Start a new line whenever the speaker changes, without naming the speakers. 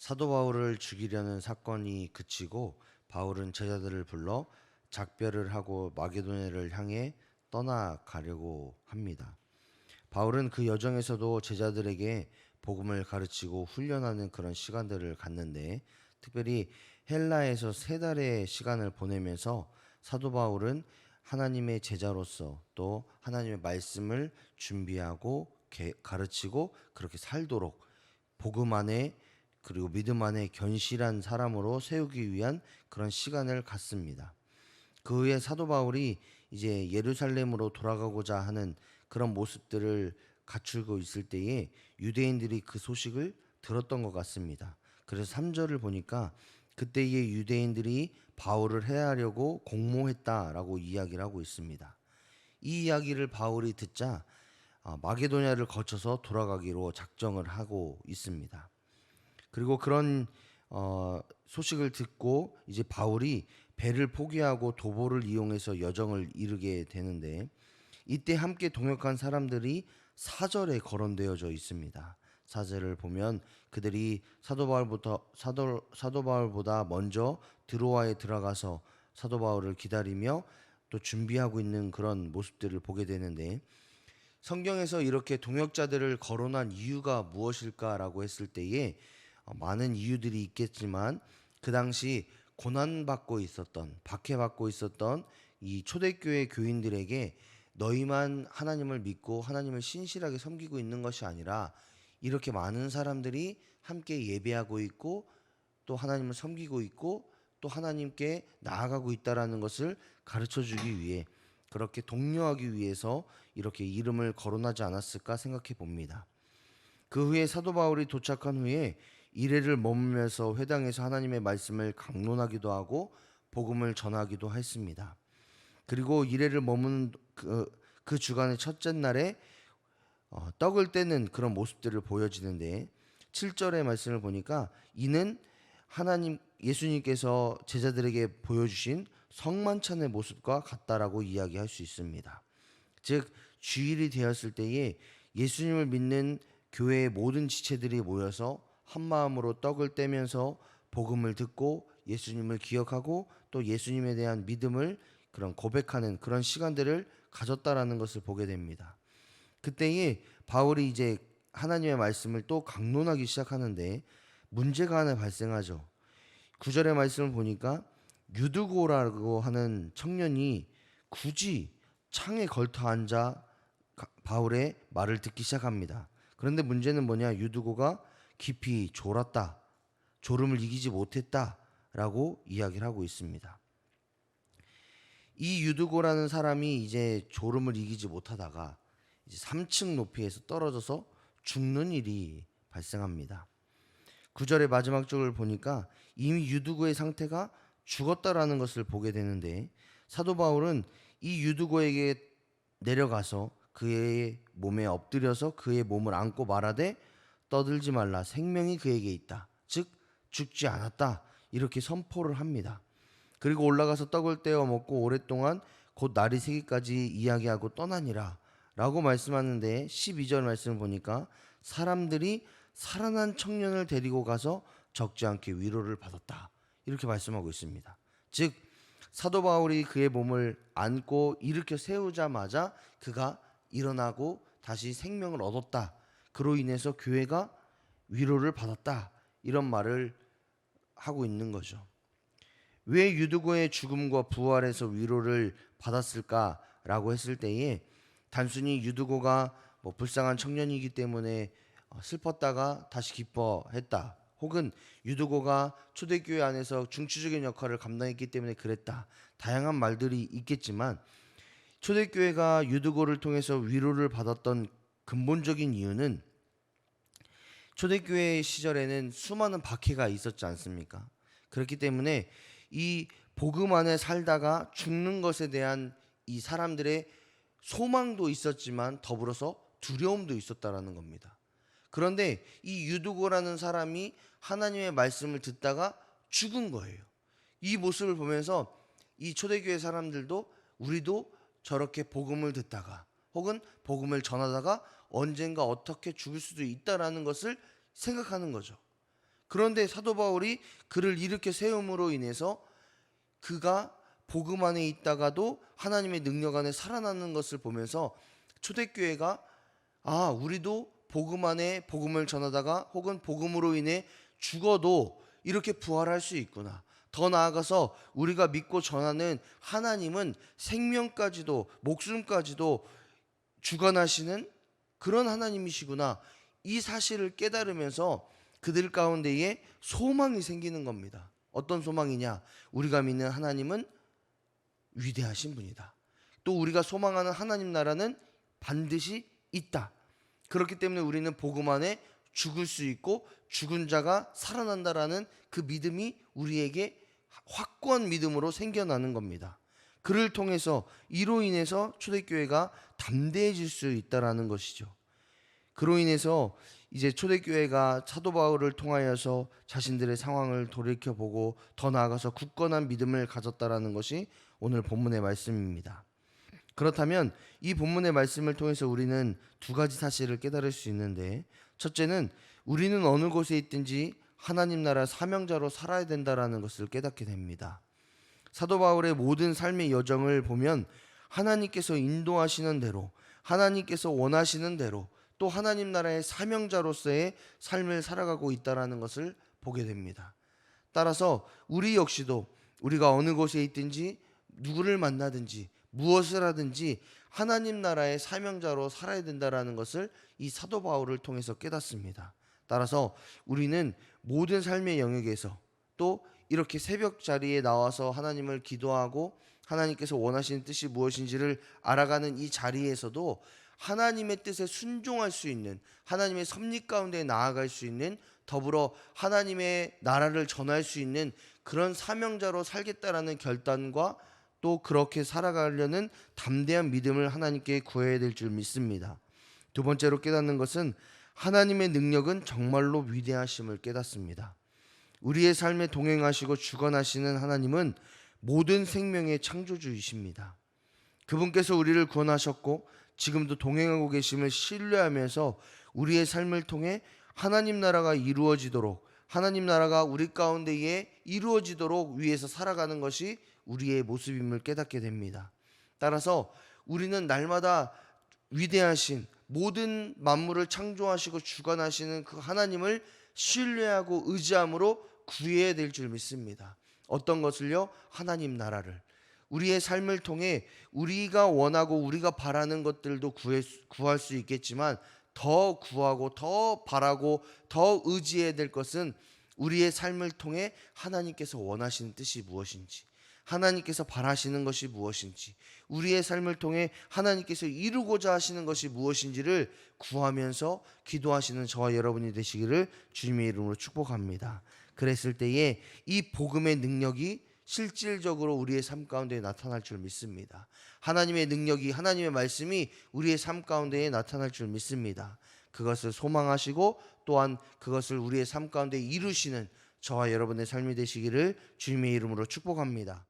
사도 바울을 죽이려는 사건이 그치고 바울은 제자들을 불러 작별을 하고 마게도냐를 향해 떠나가려고 합니다. 바울은 그 여정에서도 제자들에게 복음을 가르치고 훈련하는 그런 시간들을 갖는데, 특별히 헬라에서 3달의 시간을 보내면서 사도 바울은 하나님의 제자로서 또 하나님의 말씀을 준비하고 가르치고 그렇게 살도록 복음 안에 그리고 믿음 안에 견실한 사람으로 세우기 위한 그런 시간을 갖습니다. 그 후에 사도 바울이 이제 예루살렘으로 돌아가고자 하는 그런 모습들을 갖추고 있을 때에 유대인들이 그 소식을 들었던 것 같습니다. 그래서 3절을 보니까 그때의 유대인들이 바울을 해하려고 공모했다라고 이야기를 하고 있습니다. 이 이야기를 바울이 듣자 마게도냐를 거쳐서 돌아가기로 작정을 하고 있습니다. 그리고 그런 소식을 듣고 이제 바울이 배를 포기하고 도보를 이용해서 여정을 이루게 되는데, 이때 함께 동역한 사람들이 4절에 거론되어져 있습니다. 4절을 보면 그들이 사도 바울보다 먼저 드로아에 들어가서 사도 바울을 기다리며 또 준비하고 있는 그런 모습들을 보게 되는데, 성경에서 이렇게 동역자들을 거론한 이유가 무엇일까라고 했을 때에 많은 이유들이 있겠지만, 그 당시 고난받고 있었던, 박해받고 있었던 이 초대교회 교인들에게 너희만 하나님을 믿고 하나님을 신실하게 섬기고 있는 것이 아니라 이렇게 많은 사람들이 함께 예배하고 있고 또 하나님을 섬기고 있고 또 하나님께 나아가고 있다라는 것을 가르쳐 주기 위해, 그렇게 독려하기 위해서 이렇게 이름을 거론하지 않았을까 생각해 봅니다. 그 후에 사도 바울이 도착한 후에 이레를 머물면서 회당에서 하나님의 말씀을 강론하기도 하고 복음을 전하기도 했습니다. 그리고 이레를 머무는 그 주간의 첫째 날에 떡을 떼는 그런 모습들을 보여지는데, 7절의 말씀을 보니까 이는 하나님 예수님께서 제자들에게 보여주신 성만찬의 모습과 같다라고 이야기할 수 있습니다. 즉 주일이 되었을 때에 예수님을 믿는 교회의 모든 지체들이 모여서 한 마음으로 떡을 떼면서 복음을 듣고 예수님을 기억하고 또 예수님에 대한 믿음을 그런 고백하는 그런 시간들을 가졌다라는 것을 보게 됩니다. 그때에 바울이 이제 하나님의 말씀을 또 강론하기 시작하는데 문제가 하나 발생하죠. 9절의 말씀을 보니까 유두고라고 하는 청년이 굳이 창에 걸터 앉아 바울의 말을 듣기 시작합니다. 그런데 문제는 뭐냐? 유두고가 깊이 졸았다, 졸음을 이기지 못했다라고 이야기를 하고 있습니다. 이 유두고라는 사람이 이제 졸음을 이기지 못하다가 이제 3층 높이에서 떨어져서 죽는 일이 발생합니다. 9절의 마지막 쪽을 보니까 이미 유두고의 상태가 죽었다라는 것을 보게 되는데, 사도 바울은 이 유두고에게 내려가서 그의 몸에 엎드려서 그의 몸을 안고 말하되 떠들지 말라, 생명이 그에게 있다, 즉 죽지 않았다, 이렇게 선포를 합니다. 그리고 올라가서 떡을 떼어 먹고 오랫동안 곧 날이 새기까지 이야기하고 떠나니라 라고 말씀하는데, 12절 말씀을 보니까 사람들이 살아난 청년을 데리고 가서 적지 않게 위로를 받았다, 이렇게 말씀하고 있습니다. 즉 사도 바울이 그의 몸을 안고 일으켜 세우자마자 그가 일어나고 다시 생명을 얻었다, 그로 인해서 교회가 위로를 받았다, 이런 말을 하고 있는 거죠. 왜 유두고의 죽음과 부활에서 위로를 받았을까라고 했을 때에 단순히 유두고가 불쌍한 청년이기 때문에 슬펐다가 다시 기뻐했다, 혹은 유두고가 초대교회 안에서 중추적인 역할을 감당했기 때문에 그랬다, 다양한 말들이 있겠지만 초대교회가 유두고를 통해서 위로를 받았던 근본적인 이유는 초대교회 시절에는 수많은 박해가 있었지 않습니까? 그렇기 때문에 이 복음 안에 살다가 죽는 것에 대한 이 사람들의 소망도 있었지만 더불어서 두려움도 있었다라는 겁니다. 그런데 이 유두고라는 사람이 하나님의 말씀을 듣다가 죽은 거예요. 이 모습을 보면서 이 초대교회 사람들도 우리도 저렇게 복음을 듣다가 혹은 복음을 전하다가 언젠가 어떻게 죽을 수도 있다라는 것을 생각하는 거죠. 그런데 사도 바울이 그를 일으켜 세움으로 인해서 그가 복음 안에 있다가도 하나님의 능력 안에 살아나는 것을 보면서 초대교회가 우리도 복음 안에 복음을 전하다가 혹은 복음으로 인해 죽어도 이렇게 부활할 수 있구나. 더 나아가서 우리가 믿고 전하는 하나님은 생명까지도 목숨까지도 주관하시는 그런 하나님이시구나. 이 사실을 깨달으면서 그들 가운데에 소망이 생기는 겁니다. 어떤 소망이냐? 우리가 믿는 하나님은 위대하신 분이다. 또 우리가 소망하는 하나님 나라는 반드시 있다. 그렇기 때문에 우리는 복음 안에 죽을 수 있고 죽은 자가 살아난다라는 그 믿음이 우리에게 확고한 믿음으로 생겨나는 겁니다. 그를 통해서 이로 인해서 초대교회가 담대해질 수 있다라는 것이죠. 그로 인해서 이제 초대교회가 사도 바울을 통하여서 자신들의 상황을 돌이켜보고 더 나아가서 굳건한 믿음을 가졌다라는 것이 오늘 본문의 말씀입니다. 그렇다면 이 본문의 말씀을 통해서 우리는 두 가지 사실을 깨달을 수 있는데, 첫째는 우리는 어느 곳에 있든지 하나님 나라 사명자로 살아야 된다라는 것을 깨닫게 됩니다. 사도 바울의 모든 삶의 여정을 보면 하나님께서 인도하시는 대로, 하나님께서 원하시는 대로 또 하나님 나라의 사명자로서의 삶을 살아가고 있다는 것을 보게 됩니다. 따라서 우리 역시도 우리가 어느 곳에 있든지 누구를 만나든지 무엇을 하든지 하나님 나라의 사명자로 살아야 된다는 것을 이 사도 바울을 통해서 깨닫습니다. 따라서 우리는 모든 삶의 영역에서 또 이렇게 새벽 자리에 나와서 하나님을 기도하고 하나님께서 원하시는 뜻이 무엇인지를 알아가는 이 자리에서도 하나님의 뜻에 순종할 수 있는, 하나님의 섭리 가운데 나아갈 수 있는, 더불어 하나님의 나라를 전할 수 있는 그런 사명자로 살겠다라는 결단과 또 그렇게 살아가려는 담대한 믿음을 하나님께 구해야 될 줄 믿습니다. 두 번째로 깨닫는 것은 하나님의 능력은 정말로 위대하심을 깨닫습니다. 우리의 삶에 동행하시고 주관하시는 하나님은 모든 생명의 창조주이십니다. 그분께서 우리를 구원하셨고 지금도 동행하고 계심을 신뢰하면서 우리의 삶을 통해 하나님 나라가 이루어지도록, 하나님 나라가 우리 가운데에 이루어지도록 위해서 살아가는 것이 우리의 모습임을 깨닫게 됩니다. 따라서 우리는 날마다 위대하신 모든 만물을 창조하시고 주관하시는 그 하나님을 신뢰하고 의지함으로 구해야 될 줄 믿습니다. 어떤 것을요? 하나님 나라를. 우리의 삶을 통해 우리가 원하고 우리가 바라는 것들도 구할 수 있겠지만 더 구하고 더 바라고 더 의지해야 될 것은 우리의 삶을 통해 하나님께서 원하시는 뜻이 무엇인지, 하나님께서 바라시는 것이 무엇인지, 우리의 삶을 통해 하나님께서 이루고자 하시는 것이 무엇인지를 구하면서 기도하시는 저와 여러분이 되시기를 주님의 이름으로 축복합니다. 그랬을 때에 이 복음의 능력이 실질적으로 우리의 삶 가운데 나타날 줄 믿습니다. 하나님의 능력이, 하나님의 말씀이 우리의 삶 가운데 나타날 줄 믿습니다. 그것을 소망하시고 또한 그것을 우리의 삶 가운데 이루시는 저와 여러분의 삶이 되시기를 주님의 이름으로 축복합니다.